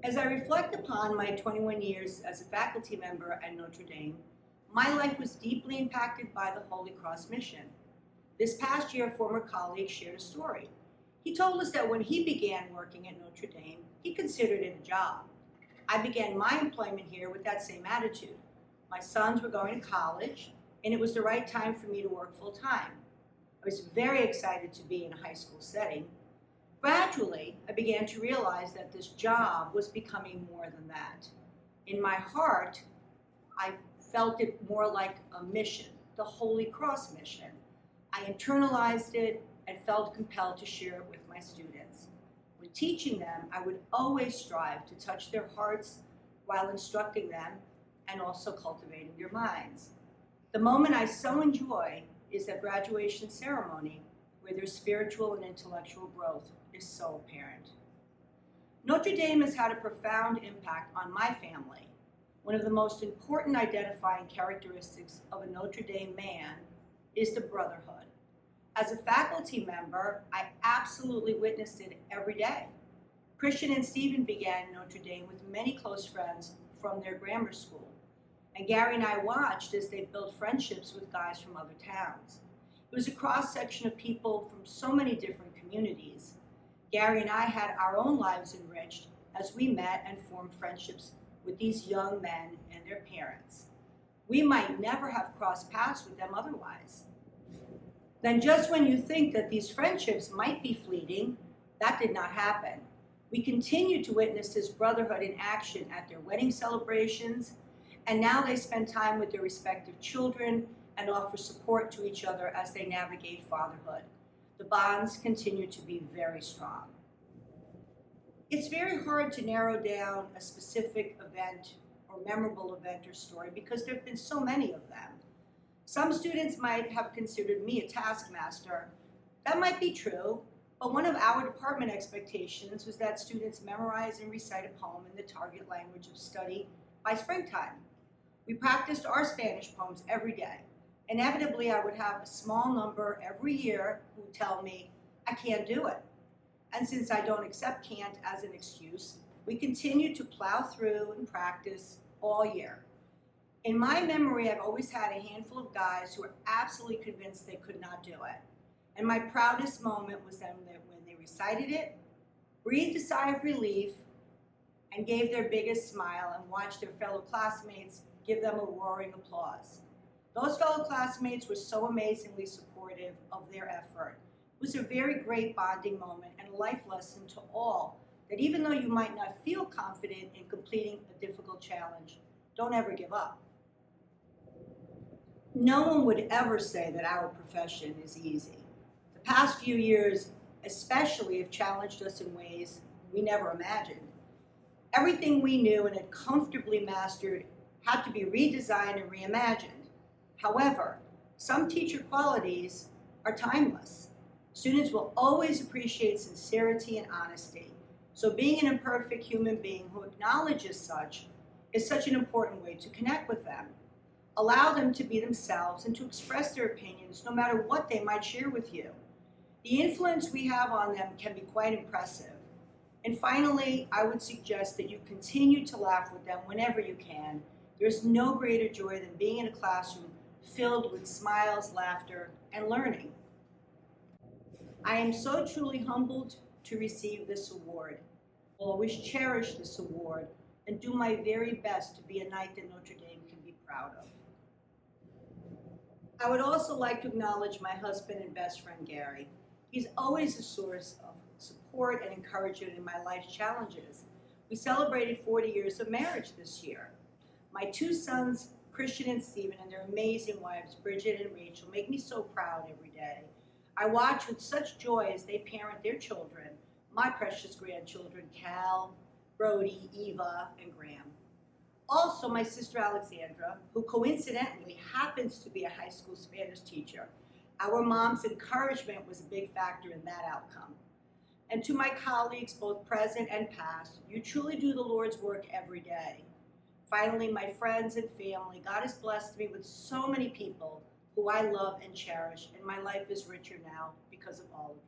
As I reflect upon my 21 years as a faculty member at Notre Dame, my life was deeply impacted by the Holy Cross mission. This past year, a former colleague shared a story. He told us that when he began working at Notre Dame, he considered it a job. I began my employment here with that same attitude. My sons were going to college, and it was the right time for me to work full time. I was very excited to be in a high school setting. Gradually, I began to realize that this job was becoming more than that. In my heart, I felt it more like a mission, the Holy Cross mission. I internalized it and felt compelled to share it with my students. When teaching them, I would always strive to touch their hearts while instructing them and also cultivating their minds. The moment I so enjoy is the graduation ceremony, where their spiritual and intellectual growth is so apparent. Notre Dame has had a profound impact on my family. One of the most important identifying characteristics of a Notre Dame man is the brotherhood. As a faculty member, I absolutely witnessed it every day. Christian and Stephen began Notre Dame with many close friends from their grammar school. And Gary and I watched as they built friendships with guys from other towns. It was a cross-section of people from so many different communities. Gary and I had our own lives enriched as we met and formed friendships with these young men and their parents. We might never have crossed paths with them otherwise. Then just when you think that these friendships might be fleeting, that did not happen. We continued to witness this brotherhood in action at their wedding celebrations, and now they spend time with their respective children and offer support to each other as they navigate fatherhood. The bonds continue to be very strong. It's very hard to narrow down a specific event or memorable event or story because there have been so many of them. Some students might have considered me a taskmaster. That might be true, but one of our department expectations was that students memorize and recite a poem in the target language of study by springtime. We practiced our Spanish poems every day. Inevitably, I would have a small number every year who tell me, I can't do it. And since I don't accept can't as an excuse, we continue to plow through and practice all year. In my memory, I've always had a handful of guys who were absolutely convinced they could not do it. And my proudest moment was when they recited it, breathed a sigh of relief, and gave their biggest smile and watched their fellow classmates give them a roaring applause. Those fellow classmates were so amazingly supportive of their effort. It was a very great bonding moment and a life lesson to all that even though you might not feel confident in completing a difficult challenge, don't ever give up. No one would ever say that our profession is easy. The past few years especially have challenged us in ways we never imagined. Everything we knew and had comfortably mastered had to be redesigned and reimagined. However, some teacher qualities are timeless. Students will always appreciate sincerity and honesty. So being an imperfect human being who acknowledges such is such an important way to connect with them. Allow them to be themselves and to express their opinions no matter what they might share with you. The influence we have on them can be quite impressive. And finally, I would suggest that you continue to laugh with them whenever you can. There's no greater joy than being in a classroom filled with smiles, laughter, and learning. I am so truly humbled to receive this award. I'll always cherish this award and do my very best to be a knight that Notre Dame can be proud of. I would also like to acknowledge my husband and best friend, Gary. He's always a source of support and encouragement in my life's challenges. We celebrated 40 years of marriage this year. My two sons, Christian and Stephen, and their amazing wives, Bridget and Rachel, make me so proud every day. I watch with such joy as they parent their children, my precious grandchildren, Cal, Brody, Eva, and Graham. Also, my sister Alexandra, who coincidentally happens to be a high school Spanish teacher. Our mom's encouragement was a big factor in that outcome. And to my colleagues, both present and past, you truly do the Lord's work every day. Finally, my friends and family, God has blessed me with so many people who I love and cherish, and my life is richer now because of all of you.